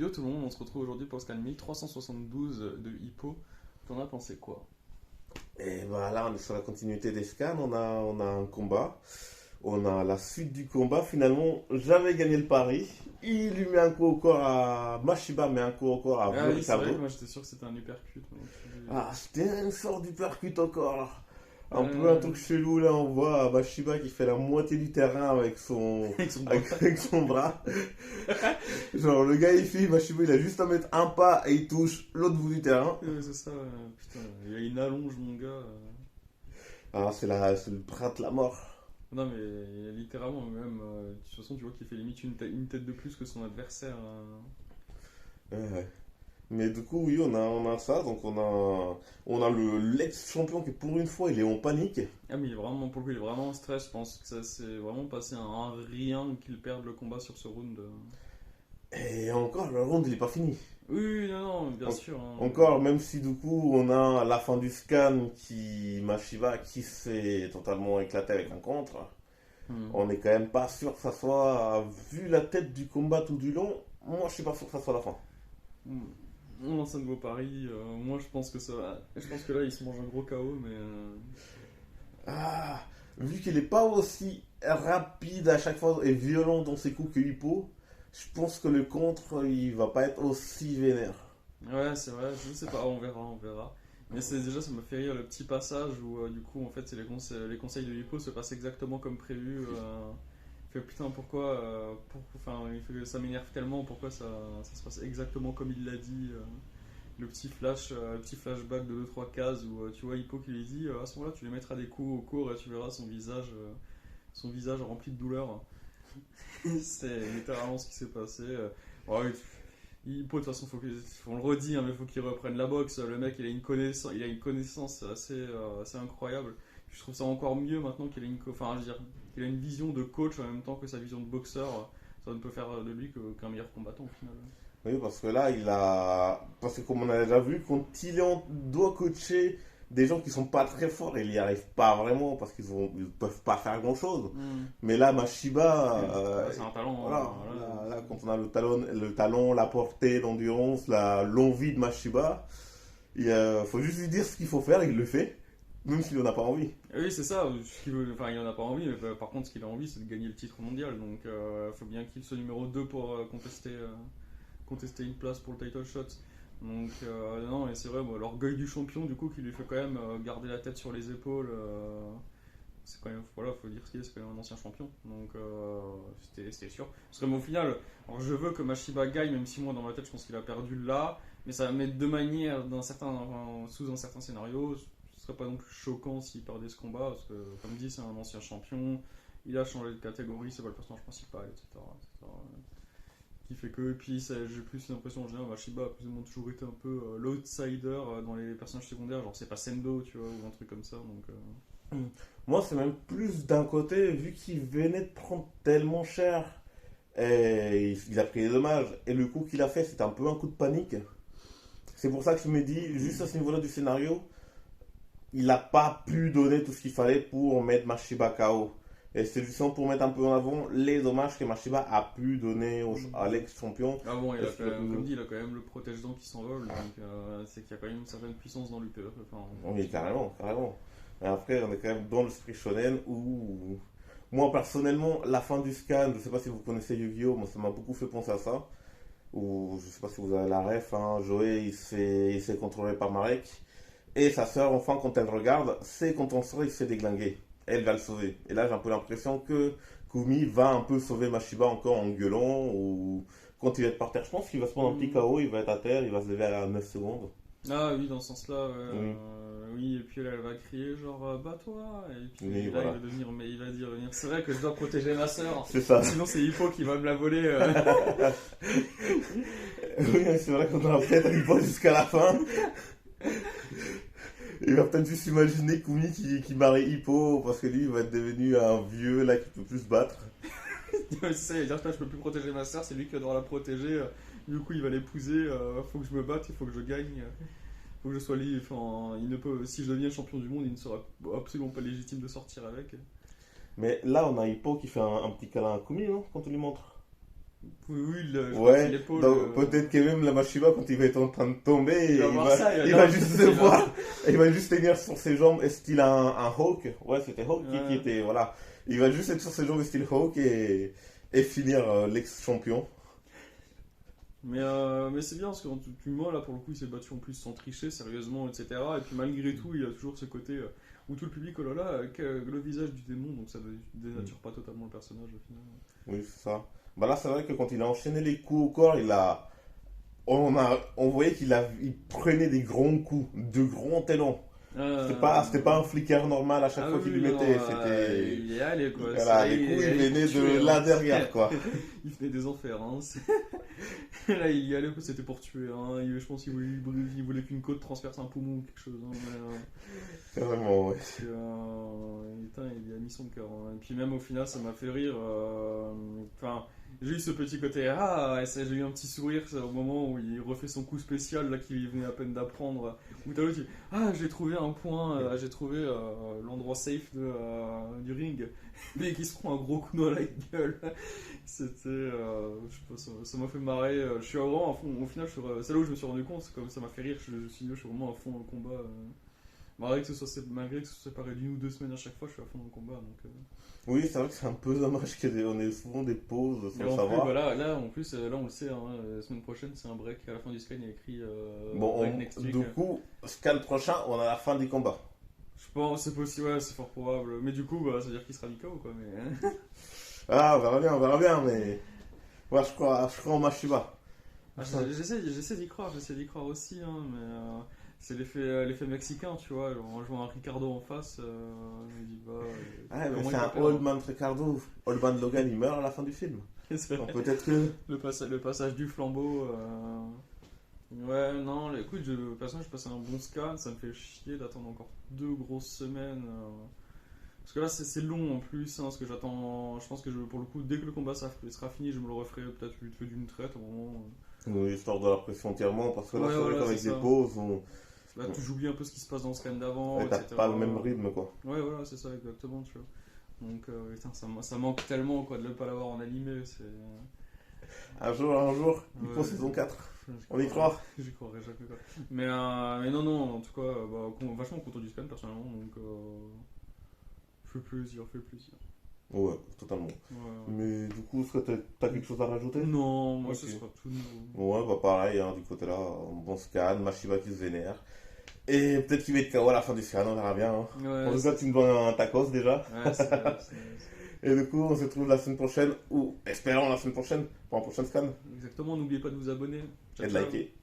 Yo tout le monde, on se retrouve aujourd'hui pour le Scan 1372 de Hippo. T'en as pensé quoi? Et voilà, on est sur la continuité des scans, on a un combat, on a la suite du combat. Finalement, j'avais gagné le pari. Il lui met un coup au corps à Mashiba, met un coup au corps à Ah oui, c'est vrai que Ricardo. moi j'étais sûr que c'était un uppercut. Ah, c'était une sorte d'uppercut encore. Un peu un Euh, truc chelou là, on voit Mashiba qui fait la moitié du terrain avec son, Avec son bras. avec son bras. Genre le gars il fait, Mashiba il a juste à mettre un pas et il touche l'autre bout du terrain. C'est ça, putain, il a une allonge mon gars. Ah, c'est le bras de la mort. Non mais littéralement même, de toute façon tu vois qu'il fait limite une tête de plus que son adversaire. Ouais. Mais du coup, oui, on a ça. Donc, on a l'ex-champion qui, pour une fois, il est en panique. Ah mais il est vraiment, pour le coup il est vraiment en stress, je pense que ça s'est vraiment passé à un rien qu'il perde le combat sur ce round. Et encore, le round, il n'est pas fini. Oui, oui, non, non, bien En- sûr. Encore, même si du coup, on a à la fin du scan Mashiva qui s'est totalement éclaté avec un contre. Hmm. On n'est quand même pas sûr que ça soit, vu la tête du combat tout du long, moi, je suis pas sûr que ça soit la fin. Hmm. On lance un nouveau pari. Moi, je pense que ça va. Je pense que là, il se mange un gros KO, mais. Ah, vu qu'il n'est pas aussi rapide à chaque fois et violent dans ses coups que Hippo, je pense que le contre, il va pas être aussi vénère. Ouais, c'est vrai. Je sais pas. On verra, on verra. Mais c'est déjà, ça me fait rire le petit passage où, du coup, en fait, c'est les conseils de Hippo se passent exactement comme prévu. Il fait putain, pourquoi. Enfin, ça m'énerve tellement. Pourquoi ça se passe exactement comme il l'a dit. Le petit flashback de deux trois cases où tu vois Hippo qui lui dit à ce moment-là, tu lui mettras des coups au cours et tu verras son visage rempli de douleur. C'est littéralement ce qui s'est passé. Ouais, Hippo, de toute façon, on le redit, hein, mais il faut qu'il reprenne la boxe. Le mec, il a une connaissance assez incroyable. Je trouve ça encore mieux maintenant qu'il a enfin, je veux dire, qu'il a une vision de coach en même temps que sa vision de boxeur. Ça ne peut faire de lui qu'un meilleur combattant au final. Oui, parce que là, parce que comme on a déjà vu, quand doit coacher des gens qui sont pas très forts, il n'y arrive pas vraiment parce ils peuvent pas faire grand-chose. Hmm. Mais là, Mashiba, Ouais, c'est un talent. voilà, Voilà. là, quand on a le talon, la portée, l'endurance, l'envie de Mashiba, il faut juste lui dire ce qu'il faut faire, il le fait, même s'il n'en a pas envie. Oui, c'est ça. Enfin, il en a pas envie, mais par contre, ce qu'il a envie, c'est de gagner le titre mondial. Donc, il faut bien qu'il soit numéro 2 pour contester une place pour le title shot. Donc, non, et c'est vrai, moi, l'orgueil du champion, du coup, qui lui fait quand même garder la tête sur les épaules. C'est quand même, voilà, faut dire ce qu'il est, c'est quand même un ancien champion. Donc, c'était sûr. Parce que, mais au final, alors, je veux que Mashiba gagne, même si moi, dans ma tête, je pense qu'il a perdu là. Mais ça va mettre de manière, sous un certain scénario. Ce serait pas non plus choquant s'il perdait ce combat, parce que, comme dit, c'est un ancien champion. Il a changé de catégorie, c'est pas le personnage principal, etc. Qui fait que, et puis j'ai plus l'impression en général, Mashiba a plus ou moins toujours été un peu l'outsider dans les personnages secondaires, genre c'est pas Sendo, tu vois, ou un truc comme ça, donc. Moi, c'est même plus d'un côté, vu qu'il venait de prendre tellement cher, et il a pris des dommages, et le coup qu'il a fait, c'était un peu un coup de panique. C'est pour ça que je me dis, juste à ce niveau-là du scénario, il n'a pas pu donner tout ce qu'il fallait pour mettre Mashiba KO. Et c'est justement pour mettre un peu en avant les dommages que Mashiba a pu donner à l'ex-champion. Ah bon, Parce qu'il a pu- comme dit, il a quand même le protège-dents qui s'envole, donc c'est qu'il y a quand même une certaine puissance dans l'UPE. Enfin, Oui, carrément, carrément. Et après, on est quand même dans l'esprit shonen où, moi personnellement, la fin du scan, je ne sais pas si vous connaissez Yu-Gi-Oh, moi ça m'a beaucoup fait penser à ça. Ou je ne sais pas si vous avez la ref, hein, Joey il s'est contrôlé par Marek. Et sa sœur, enfin, quand elle regarde, c'est quand on sort, il se fait déglinguer. Elle va le sauver. Et là, j'ai un peu l'impression que Kumi va un peu sauver Mashiba encore en gueulant ou quand il va être par terre. Je pense qu'il va se prendre un petit KO, il va être à terre, il va se lever à 9 secondes. Ah oui, dans ce sens-là, ouais, Oui, oui, et puis elle va crier genre bats-toi, et puis oui, là voilà. il va dire c'est vrai que je dois protéger ma sœur, C'est ça. sinon c'est Hippo qui va me la voler. Oui, c'est vrai qu'on aura peut-être un pas jusqu'à la fin. Il va peut-être juste imaginer Kumi qui marie Hippo parce que lui il va être devenu un vieux là qui peut plus se battre. C'est ça, il va dire putain, je peux plus protéger ma sœur, c'est lui qui va devoir la protéger, du coup il va l'épouser, faut que je me batte, il faut que je gagne. Faut que je sois libre. Enfin, il ne peut, si je deviens champion du monde, il ne sera absolument pas légitime de sortir avec. Mais là on a Hippo qui fait un petit câlin à Kumi, non? Quand on lui montre. Oui, je pense Ouais, qu'il l'épaule. donc peut-être que même la Mashiba, quand il va être en train de tomber, Il va il voir va, ça, il va il dire, va ah, juste c'est se là. voir, il va juste tenir sur ses jambes, style un Hawk. Ouais, c'était Hawk qui Ouais. était, voilà. Il va juste être sur ses jambes, style Hawk, et finir l'ex-champion. Mais c'est bien parce que moi là pour le coup il s'est battu en plus sans tricher sérieusement etc. Et puis malgré tout il y a toujours ce côté où tout le public oh là là le visage du démon donc ça ne dénature pas totalement le personnage au final. Oui, c'est ça. Bah là, c'est vrai que quand il a enchaîné les coups au corps, on voyait il prenait des grands coups, de grands talons. C'était pas un flicker normal à chaque fois qu'il lui mettait. C'était, il est allé quoi. voilà, les coups, ils venaient de là derrière, quoi. Il venait des enfers. Hein. Là il y allait, c'était pour tuer. Hein. Je pense qu'il voulait qu'une côte transperce un poumon ou quelque chose. Hein. C'est vraiment, ouais. Putain, il y a mis son cœur. Hein. Et puis même au final, ça m'a fait rire. Enfin, j'ai eu ce petit côté. J'ai eu un petit sourire c'est au moment où il refait son coup spécial là qu'il venait à peine d'apprendre. Où t'as l'autre qui dit, j'ai trouvé un point, j'ai trouvé l'endroit safe du ring. Mais qui se prend un gros coup dans la gueule. C'était, je sais pas, ça m'a fait marrer. Je suis vraiment à fond. Au final, c'est là où je me suis rendu compte. Comme ça m'a fait rire. Je suis vraiment à fond dans le combat. Malgré que ce soit séparé d'une ou deux semaines à chaque fois, je suis à fond dans le combat. Donc, Oui, c'est vrai que c'est un peu dommage qu'on ait souvent des pauses sans et le en savoir. plus, là, là, on le sait, hein, la semaine prochaine, c'est un break. À la fin du scan, il y a écrit Bon, break next week. du coup, scan prochain, on a la fin du combat. Je pense, c'est possible, ouais, c'est fort probable. Mais du coup, ça veut dire qu'il sera KO, quoi. Mais... Ah, on verra bien, mais. Ouais, je crois en Mashiba. J'essaie d'y croire aussi, hein, mais c'est l'effet mexicain, tu vois. En jouant un Ricardo en face, je me dis, Ouais, mais au moins, c'est il va un perdre. Old Man Ricardo. Old Man Logan, il meurt à la fin du film. C'est Donc vrai. peut-être que. Le passage du flambeau. Ouais, non, écoute, personnellement, je passe un bon scan, ça me fait chier d'attendre encore 2 grosses semaines. Parce que là, c'est long en plus, hein, parce que j'attends. Je pense que pour le coup, dès que le combat sera fini, je me le referai peut-être vite fait d'une traite au moment. Oui, histoire de la pression entièrement, parce que là, Ouais, c'est vrai voilà, qu'avec c'est des ça. pauses, Là, j'oublie un peu ce qui se passe dans le scan d'avant, t'as etc. pas le même rythme, quoi. Ouais, voilà, c'est ça, exactement, tu vois. Donc, putain, ça manque tellement, quoi, de ne pas l'avoir en animé. C'est. Un jour, il Ouais. faut saison 4. J'y On y croirais- croit. J'y croirais jamais, quoi. Mais non, en tout cas, vachement content du scan, personnellement, donc. Fait plaisir. Ouais, totalement. Ouais. Mais du coup, est-ce que t'as quelque chose à rajouter? Non, moi, Ok. ce sera tout nouveau. Ouais, bah pareil, hein, du côté là, un bon scan, Mashiba qui se vénère. Et peut-être qu'il va être KO à la fin du scan, on verra bien. Hein. Ouais, En tout cas, tu me dois un tacos déjà. ouais, Et du coup, on se retrouve la semaine prochaine, ou espérons la semaine prochaine, pour un prochain scan. Exactement, n'oubliez pas de vous abonner. Ciao, Et de ciao. liker.